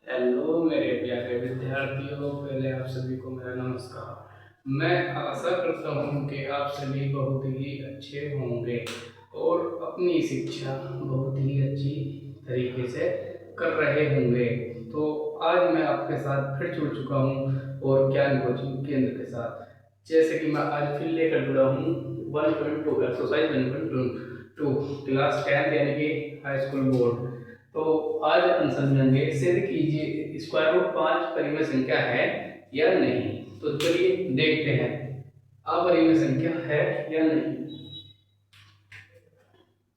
Hello मेरे प्यारे विद्यार्थियों, पहले आप सभी को मेरा नमस्कार। मैं आशा करता हूँ कि आप सभी बहुत ही अच्छे होंगे और अपनी शिक्षा बहुत ही अच्छी तरीके से कर रहे होंगे। तो आज मैं आपके साथ फिर जुड़ चुका हूँ और ज्ञान कोचिंग केंद्र के साथ। जैसे कि मैं आज फिर लेकर जुड़ा हूँ 1.2 एक्सरसाइज 1.2 क्लास 10 यानी कि हाई स्कूल बोर्ड। तो आज हम समझेंगे सिद्ध कीजिए स्क्वायर रूट 5 परिमेय संख्या है या नहीं। तो चलिए देखते हैं अपरिमेय संख्या है या नहीं।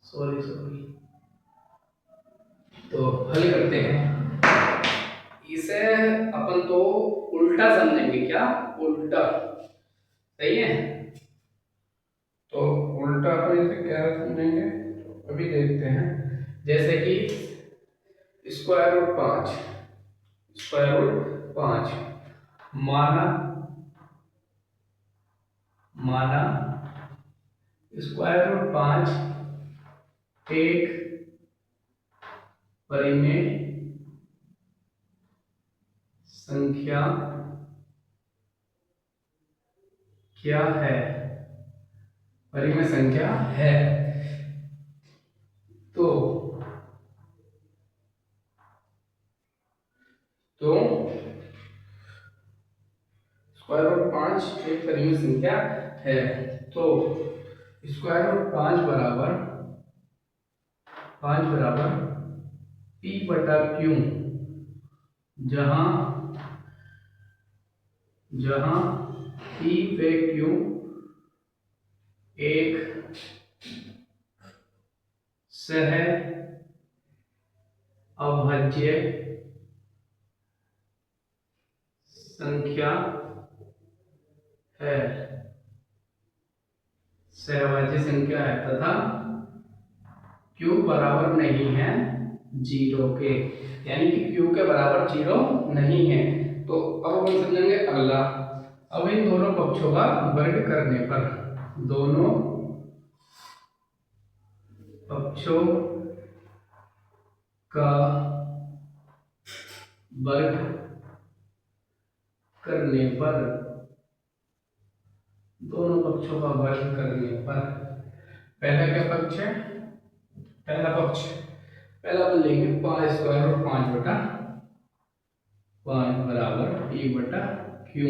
Sorry sorry. तो हल करते हैं। इसे अपन तो उल्टा समझेंगे। क्या उल्टा? सही है। तो उल्टा अपन इसे क्या समझेंगे अभी देखते हैं। जैसे कि स्क्वायर रूट 5, स्क्वायर रूट 5 माना माना स्क्वायर रूट 5 एक परिमेय संख्या क्या है? परिमेय संख्या है। तो स्क्वायर रूट 5 एक परिमेय संख्या है। तो स्क्वायर रूट 5 बराबर पी बटा क्यू, जहां जहां पी पे क्यू एक सह अभाज्य संख्या है, सहभाज्य संख्या है तथा q बराबर नहीं है 0 के, यानी कि q के बराबर 0 नहीं है। तो अब हम समझेंगे अगला। अब इन दोनों पक्षों का वर्ग करने पर, दोनों पक्षों का वर्ग करने पर, दोनों पक्षों का वर्ग करने पर पहला क्या पक्ष है? पहला पक्ष, पहला अपन लेंगे 5 स्क्वायर रूट 5 बटा 5 बराबर पी बटा क्यू।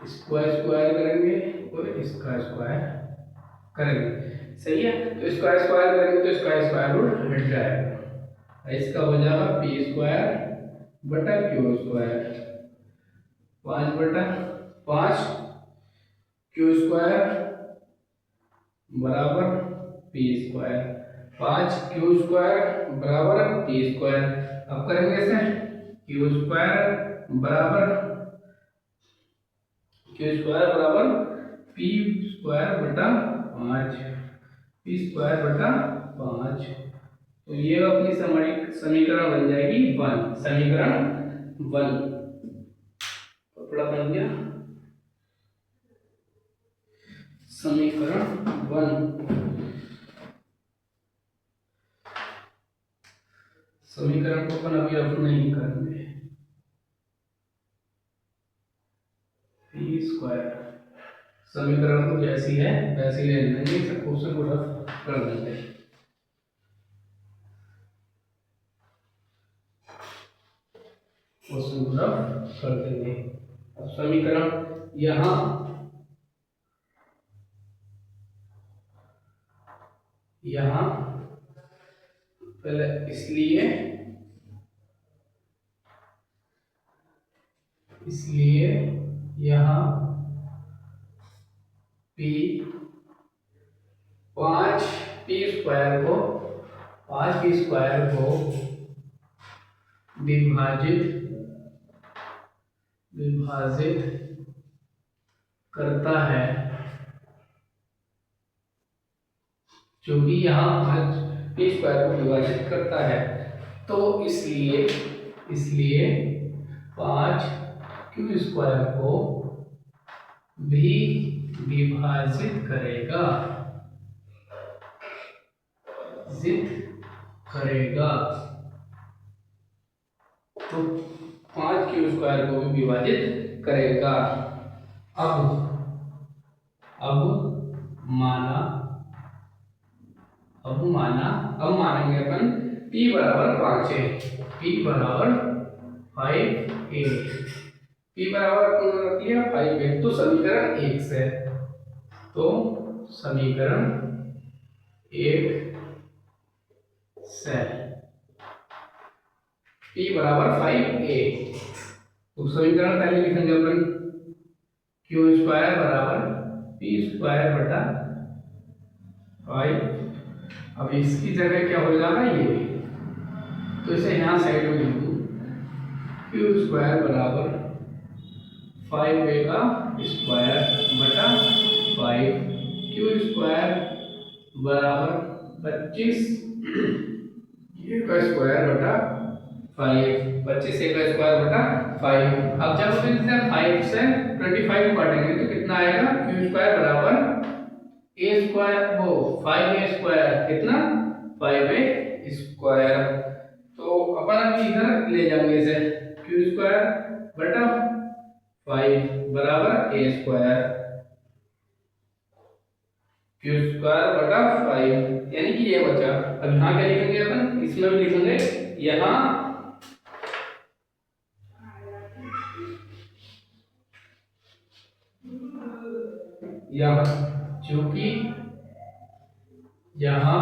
स्क्वायर स्क्वायर करेंगे और इसका स्क्वायर करेंगे। सही है। तो स्क्वायर स्क्वायर करेंगे तो स्क्वायर स्क्वायर रूट हट जाएगा। इसका हो जाएगा पी स्क्वायर बटा क्यू स्क्वायर, 5 बटा 5 क्यू स्क्वायर बराबर पी स्क्वायर, 5 क्यू स्क्वायर बराबर पी स्क्वायर। अब करेंगे इसे क्यू स्क्वायर बराबर पी स्क्वायर बटा 5, पी स्क्वायर बटा 5। तो ये अपनी समीकरण बन जाएगी 1, समीकरण 1। तो थोड़ा बन गया समीकरण 1। समीकरण को अपन अभी रफ नहीं करेंगे। पी स्क्वायर समीकरण को जैसी है वैसी ले लेंगे, उसे को रफ कर देंगे। उसे रफ कर देंगे। अब समीकरण यहाँ पहले इसलिए यहाँ पी 5 पी स्क्वायर को विभाजित करता है, क्योंकि यहाँ 5 पी स्क्वायर को विभाजित करता है। तो इसलिए 5 क्यू स्क्वायर को भी विभाजित करेगा, जित करेगा। तो 5 क्यू स्क्वायर को भी विभाजित करेगा। अब माना अब मानेंगे अपन p बराबर 5 है, p बराबर 5a, p बराबर अपन रख लिया 5a, तो समीकरण 1 से, तो समीकरण 1 से p बराबर 5a, तो समीकरण पहले लिखेंगे अपन क्यू स्क्वायर बराबर p स्क्वायर बटा 5। अब इसकी जगह क्या हो जाएगा ये, तो इसे यहाँ साइड में लिख दूँ, क्यू स्क्वायर बराबर 5a का स्क्वायर बटा 5, क्यू स्क्वायर बराबर 25 a का स्क्वायर बटा 5, 25 a का स्क्वायर बटा 5। अब जब हम 5 से 25 काटेंगे तो कितना आएगा, क्यू स्क्वायर बराबर a स्क्वायर, वो 5a स्क्वायर, कितना 5a स्क्वायर। तो अपन अब इधर ले जाएंगे इसे, क्यू स्क्वायर बटा 5 बराबर a स्क्वायर, क्यू स्क्वायर बटा 5, यानी कि ये बचा। अब यहाँ क्या लिखेंगे अपन, इसमें भी लिखेंगे यहाँ चूंकि यहाँ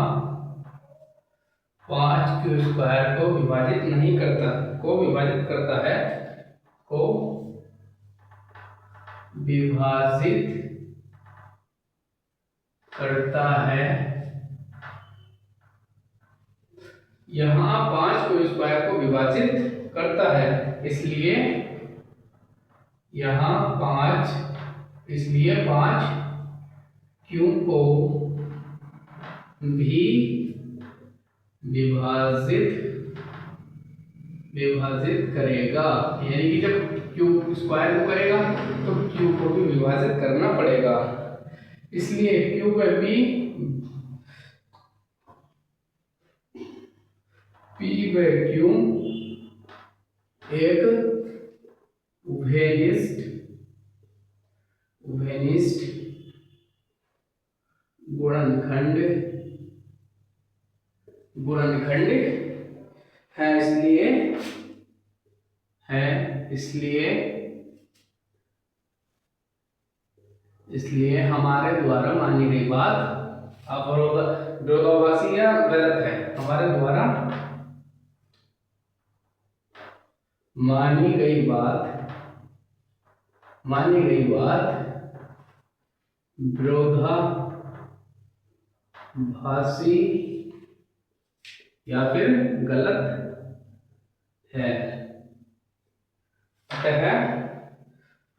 5 क्यू स्क्वायर को विभाजित नहीं करता, को विभाजित करता है, को विभाजित करता है, यहाँ 5 क्यू स्क्वायर को विभाजित करता है, इसलिए यहाँ 5, इसलिए 5 क्यू को भी विभाजित करेगा, यानी कि जब क्यू स्क्वायर को करेगा तो क्यू को भी विभाजित करना पड़ेगा, इसलिए क्यू पर भी p बाय क्यू एक उभयनिष्ठ गुणनखंड है, इसलिए हमारे द्वारा मानी गई बात अब विरोधाभासी या गलत है, हमारे द्वारा मानी गई बात विरोधाभासी या फिर गलत है।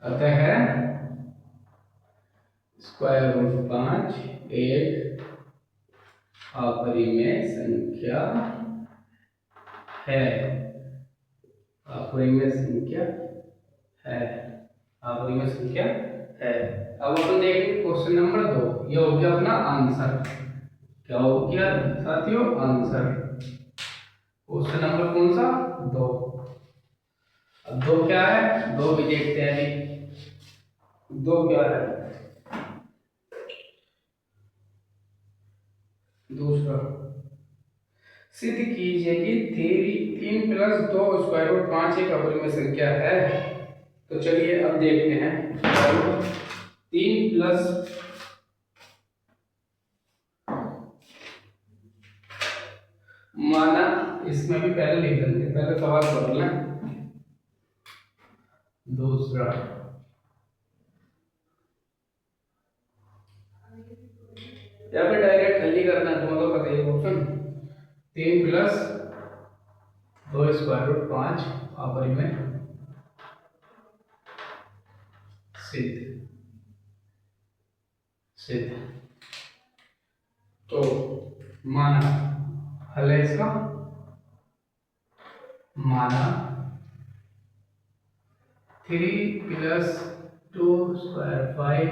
अतः स्क्वायर रूट 5 एक अपरिमेय संख्या है, अपरिमेय संख्या है। अब अपन देखेंगे क्वेश्चन नंबर 2, ये हो गया अपना आंसर। क्या हो गया साथियों, आंसर। क्वेश्चन नंबर कौन सा, 2। अब 2 क्या है, 2 भी देखते हैं अभी। 2 क्या है, दूसरा, सिद्ध कीजिए कि 3 + 2 स्क्वायर रूट 5 एक अपरिमेय संख्या है। तो चलिए अब देखते हैं, 3 प्लस माना, इसमें भी पहले लिख देंगे, पहले सवाल पढ़ लें। दूसरा, या फिर डायरेक्ट हल ही करना है, तुम्हें तो पता ही ऑप्शन 3 + 2 स्क्वायर रूट 5 अपरिमेय सिद्ध। तो माना हल है इसका, माना 3 + 2 स्क्वायर 5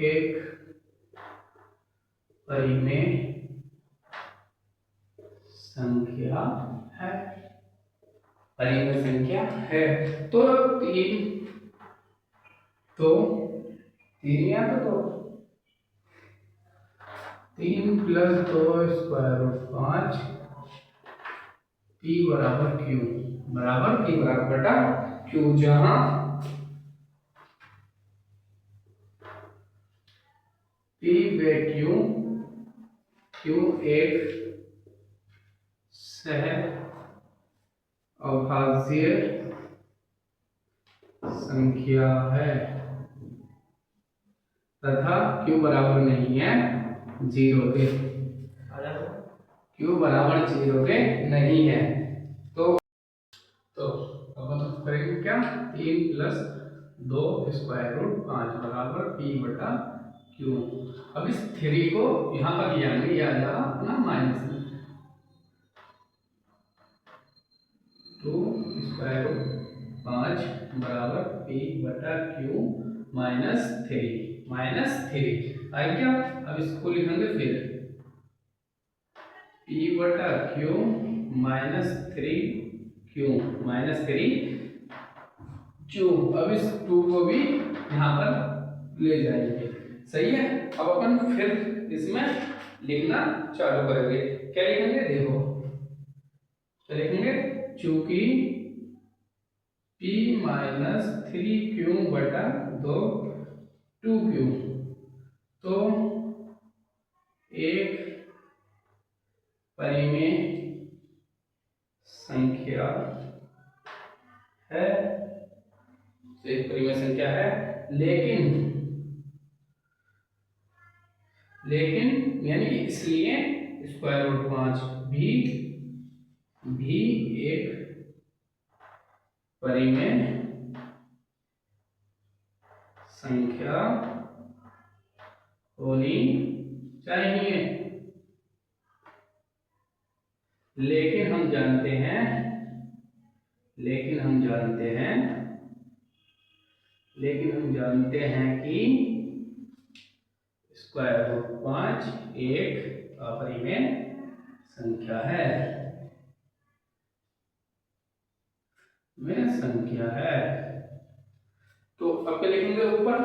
एक परिमेय संख्या है। परिमेय संख्या है। तो तीन या तो 3 प्लस 2 स्क्वायर रूट 5 P बराबर Q बराबर P बराबर बटा Q, जहां P व Q एक सह अभाज्य संख्या है तथा Q बराबर नहीं है 0 के। Q बराबर 0 के नहीं है। तो अब मतलब करेंगे क्या, 3 प्लस 2 स्क्वायर रूट 5 बराबर P बटा Q। अब इस 3 को यहाँ पर ले आएंगे, यह आ जाएगा अपना माइनस में 2 स्क्वायर रूट 5 बराबर P बटा Q माइनस 3 आई क्या। अब इसको लिखेंगे फिर P बटा Q माइनस 3 Q। अब इस 2 को भी यहाँ पर ले जाएंगे, सही है। अब अपन फिर इसमें लिखना चालू करेंगे। क्या लिखेंगे, देखो क्या लिखेंगे, चूंकि P माइनस 3Q बटा 2Q तो एक परिमेय संख्या है, तो एक परिमेय संख्या है, लेकिन यानी कि इसलिए स्क्वायर रूट 5 भी एक परिमेय संख्या होनी चाहिए। लेकिन हम जानते हैं कि स्क्वायर रूट 5 एक अपरिमेय संख्या है, तो अब क्या लिखेंगे ऊपर,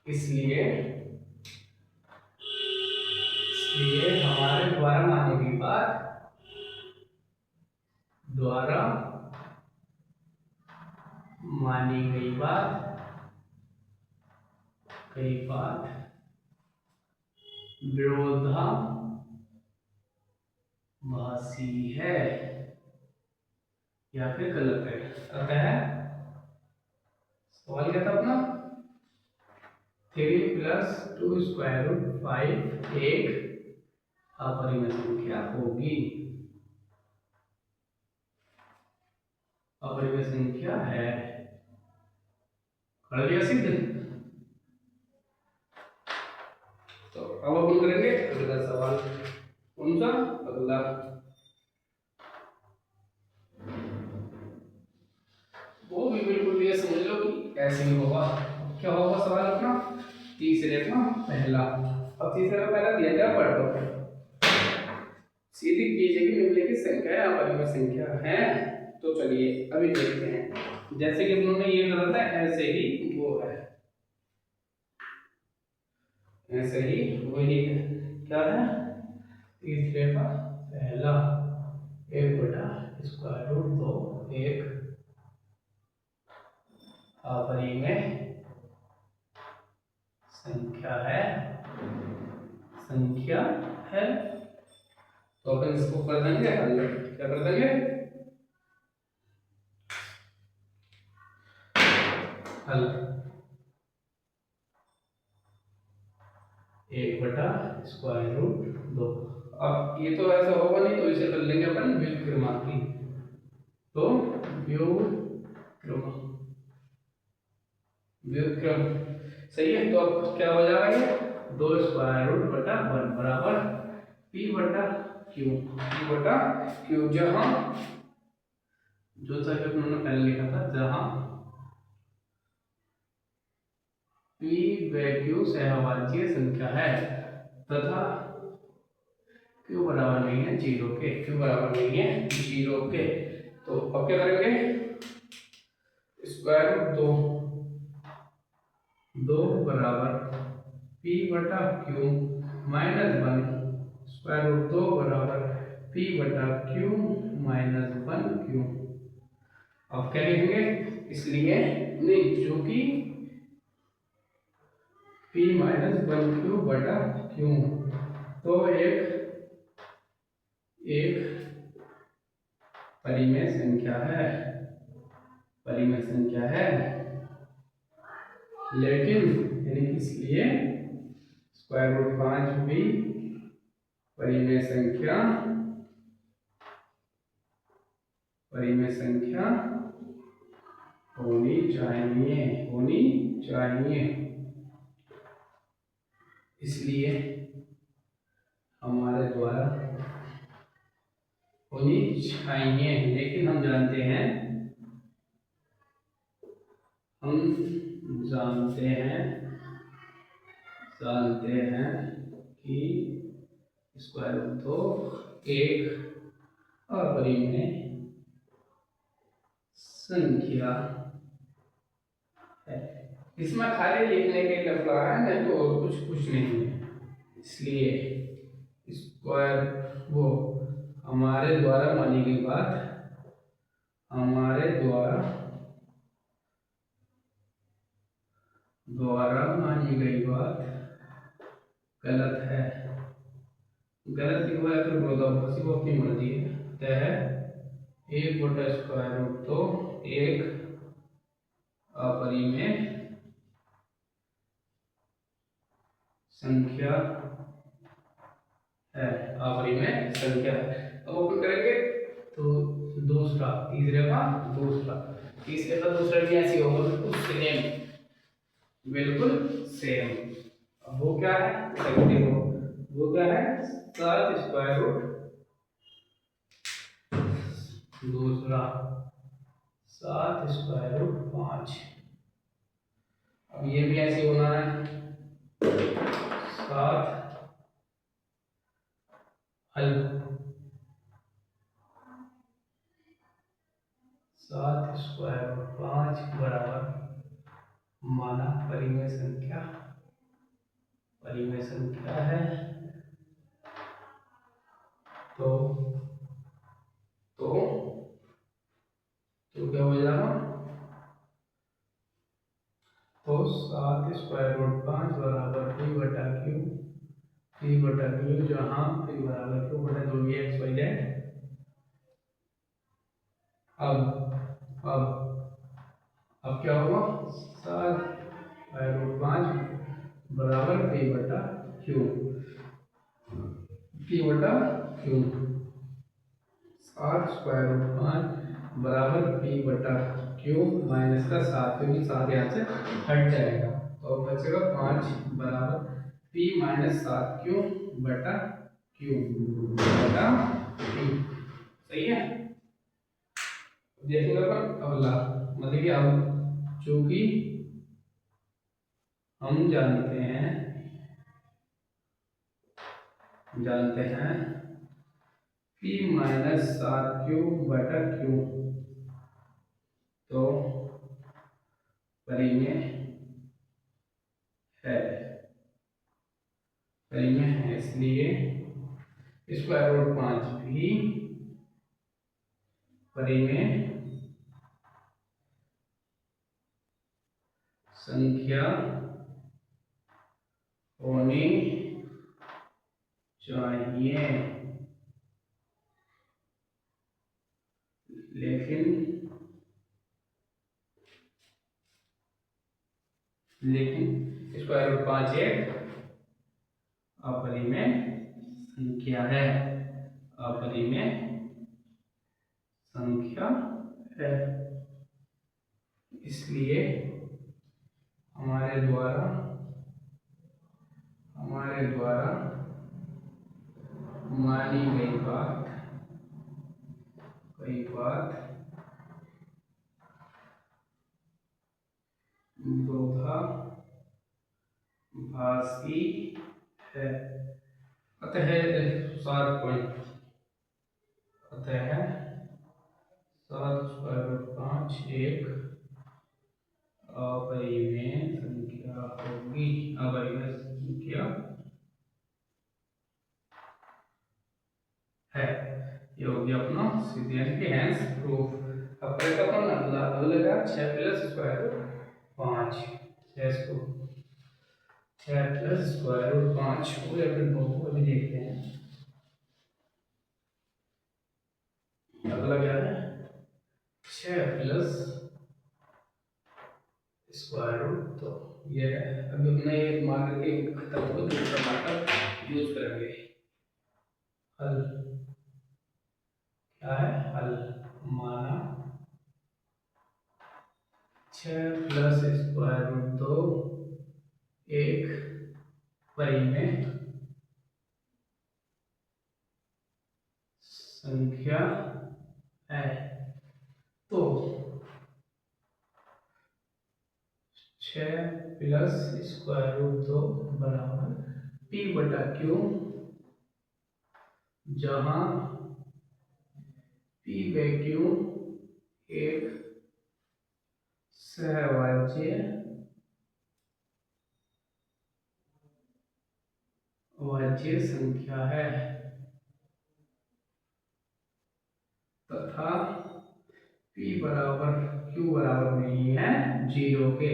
इसलिए हमारे द्वारा मानी गई बात विरोधाभासी है या फिर गलत है। अतः सवाल क्या था अपना, 3 प्लस 2 स्क्वायर रूट 5 एक अपरिमेय संख्या होगी, अपरिमेय संख्या है। कर दिया सिद्ध। तो अब अपन करेंगे अगला सवाल। कौन सा अगला, वो भी बिल्कुल ये समझ लो कि ऐसे ही होगा। क्या होगा सवाल अपना, तीसरे का पहला। अब तीसरे का पहला दिया गया, पढ़ लो। सीधी कीजिए कि निम्नलिखित संख्या अपरिमेय संख्या है। तो चलिए अभी देखते हैं। जैसे कि उन्होंने ये करा था ऐसे ही वो है, ऐसे ही वही है। क्या है, तीसरे का पहला 1 बटा स्क्वायर रूट 2 एक अपरिमेय संख्या है। तो अपन इसको कर देंगे हल। क्या कर देंगे, हल 1 बटा स्क्वायर रूट 2। अब ये तो ऐसा होगा नहीं, तो इसे कर लेंगे अपन व्युत्क्रमांकी। तो व्युत्क्रम सही है। तो अब क्या हो जाएगा, ये 2 स्क्वायर रूट बटा 1 बराबर P बटा Q, जहां जो सा कि उन्होंने पहले लिखा था, जहां P p व q सहवाच्य संख्या है तथा q बराबर नहीं है 0 के, q बराबर नहीं है 0 के। तो अब क्या करेंगे, स्क्वायर रूट 2 बराबर p बटा q माइनस 1, स्क्वायर रूट 2 बराबर p बटा q माइनस 1q। अब क्या लिखेंगे, इसलिए नहीं, जो कि p माइनस 1q बटा q, तो एक परिमेय संख्या है, परिमेय संख्या है, लेकिन यानी कि इसलिए स्क्वायर रूट 5 भी परिमेय संख्या होनी चाहिए। इसलिए हमारे द्वारा होनी चाहिए, लेकिन हम जानते हैं कि स्क्वायर रूट 2 एक अपरिमेय संख्या है। इसमें खाली लिखने के लफड़ा है, नहीं तो और कुछ नहीं है। इसलिए स्क्वायर वो हमारे द्वारा मानी गई बात, हमारे द्वारा मानी गई बात गलत है। गलत लिखवा है तो विरोधाभासी, वो अपनी मर्जी है। तय है 1 बटा स्क्वायर रूट तो एक अपरिमेय संख्या है, अपरिमेय संख्या है। अब ओपन करेंगे तो दूसरा, तीसरे का दूसरा भी ऐसे होगा, बिल्कुल सेम। अब वो क्या है, देखो वो क्या है, 7 स्क्वायर रूट दूसरा 7 स्क्वायर रूट 5। अब ये भी ऐसे होना है, 7 हल 7 स्क्वायर रूट 5 बराबर माना परिमेय संख्या है। तो क्या हो जाएगा, तो 7 स्क्वायर रूट 5 बराबर p बटा q, जहाँ p बराबर q बटा 2 x y z। अब क्या होगा, 7 स्क्वायर रूट 5 बराबर p बटा q, 7 स्क्वायर रूट 5 बराबर p बटा q माइनस का 7, क्योंकि 7 यहाँ से हट जाएगा, तो बचेगा 5 बराबर p माइनस 7q बटा q बटा q। सही है। देखेंगे अपन अगला, मतलब कि अब चूंकि हम जानते हैं p माइनस 7q बटा q, तो परिमेय है, इसलिए स्क्वायर रूट 5 भी परिमेय संख्या होनी चाहिए, लेकिन स्क्वायर रूट 5 एक अपरिमेय संख्या है, इसलिए हमारे द्वारा मानी गई बात भाषी है। अतः 7 पॉइंट, अतः 7√5 एक अपरिमेय संख्या होगी। अपरिमेय संख्या है। ये हो गया अपना सिद्धांत के हैंस प्रूफ। अब करेक्ट अपन अगला 6 प्लस स्क्वायर रूट 5, 6 को 6 प्लस स्क्वायर रूट 5 को या फिर 2 को अभी देखते हैं। अगला क्या है 6 प्लस स्क्वायर रूट, तो ये है। अभी अपने ये मान के खत्म हो दूसरा मार्कर यूज करेंगे। हल क्या है, हल माना 6 प्लस स्क्वायर रूट 2 एक परिमेय संख्या है। तो 6 प्लस स्क्वायर रूट 2 बराबर पी बटा क्यू, जहां पी वैक्यू एक सहवाज्य संख्या है तथा P बराबर Q बराबर नहीं है 0 के,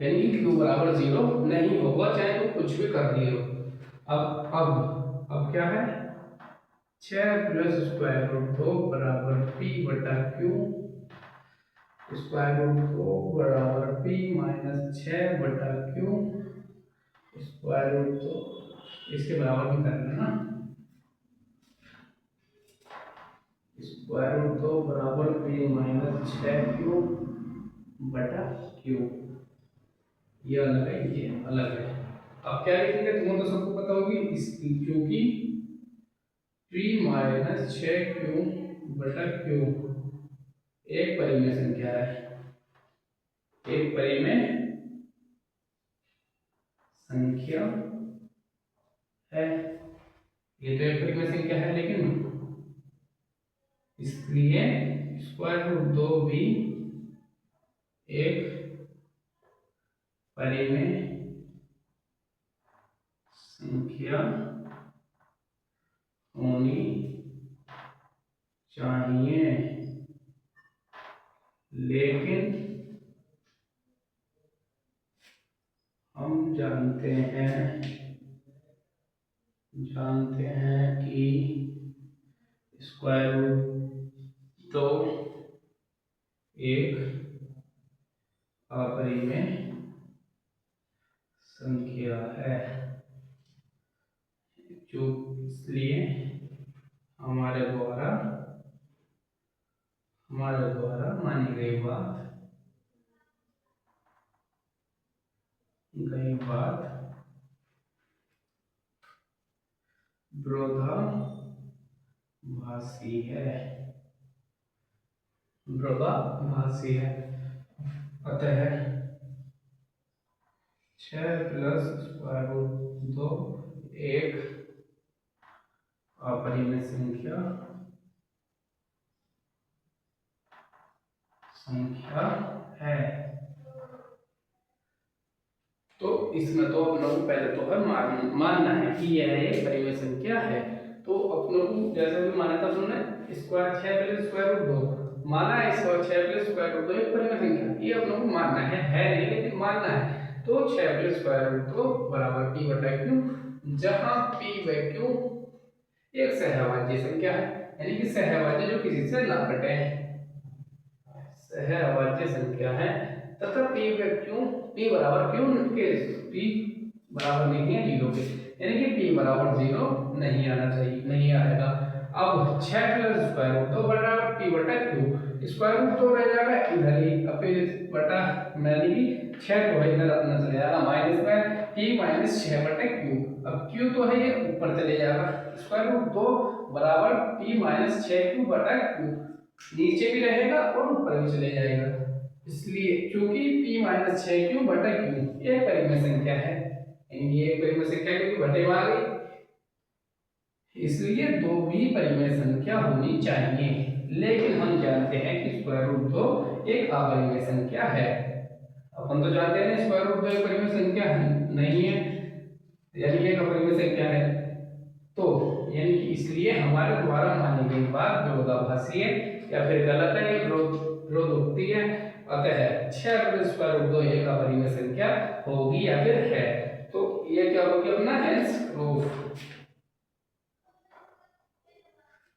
यानी कि Q बराबर 0 नहीं होगा चाहे तो कुछ भी कर दिए हो। अब क्या है 6 प्लस स्क्वायर रूट 2 बराबर P बटा Q, स्क्वायर रूट 2 बराबर P माइनस 6 बटा Q स्क्वायर रूट 2, इसके बराबर भी करना ना, स्क्वायर रूट 2 बराबर P माइनस 6Q बटा Q, ये अलग है, ये अलग है। अब क्या लिखेंगे तुम्हें तो सबको पता होगी, क्योंकि P माइनस 6Q बटा Q एक परिमेय संख्या है, एक परिमेय संख्या है। ये तो एक परिमेय संख्या है, लेकिन इसलिए स्क्वायर रूट 2 भी एक परिमेय संख्या होनी चाहिए। लेकिन हम जानते हैं कि स्क्वायर रूट 2 एक अपरिमेय संख्या है, जो इसलिए हमारे द्वारा मानी गई बात विरोधाभासी है। अतः 6 प्लस स्क्वायर रूट 2 एक अपरिमेय संख्या है। तो इसमें तो अपनों को पहले तो है मानना है कि यह एक परिमेय संख्या है। तो अपनों को जैसे भी माना था तुमने स्क्वायर 6 प्लस स्क्वायर रूट 2 माना है, स्क्वायर 6 प्लस स्क्वायर रूट 2 एक परिमेय संख्या, ये अपनों को मानना है नहीं लेकिन मानना है। तो 6 प्लस स्क्वायर रूट 2 बराबर P बटा Q, जहां P व Q एक सहवाज्य संख्या है, यानी कि सहवाज्य जो किसी से ना कटे, सहवाज्य संख्या है तथा P बराबर Q के P बराबर नहीं है 0 के, यानी कि P बराबर 0 नहीं आना चाहिए, नहीं आएगा। अब 6 प्लस स्क्वायर रूट 2 बराबर P बटा Q, स्क्वायर रूट 2 रह जाएगा इधर ही, अब बटा यानी कि 6 को इधर अपना चले जाएगा माइनस में P माइनस 6 बटा Q, अब Q तो है ये ऊपर चले जाएगा, स्क्वायर रूट 2 बराबर P माइनस 6Q बटा Q नीचे भी रहेगा और ऊपर भी चले जाएगा, इसलिए क्योंकि P माइनस 6Q बटा Q एक परिमेय संख्या है, यानी कि एक परिमेय संख्या क्योंकि बटे में आ गई, इसलिए दो भी परिमेय संख्या होनी चाहिए। लेकिन हम जानते हैं कि स्क्वायर रूट 2 एक अपरिमेय संख्या है। अपन तो जानते हैं ना स्क्वायर रूट 2 एक परिमेय संख्या नहीं है, यानी एक अपरिमेय संख्या है। तो यानी कि इसलिए हमारे द्वारा मानी गई बात विरोधाभासी है या फिर गलत है, या विरोधोक्ति है। अतः 6 स्क्वायर रूट 2 एक अपरिमेय संख्या होगी या फिर है। तो ये क्या होगी अपना हेंस प्रूफ।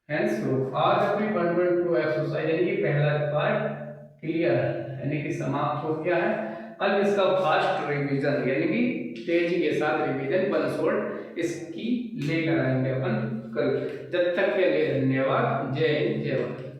Hence proof. आज अपनी 1.2 एक्सरसाइज यानी कि पहला पार्ट क्लियर यानी कि समाप्त हो गया है। अब इसका फास्ट रिवीजन यानी कि तेजी के साथ रिवीजन 1 शॉट इसकी लेकर आएंगे अपन कल। जब तक के लिए धन्यवाद। जय हिंद, जय भारत।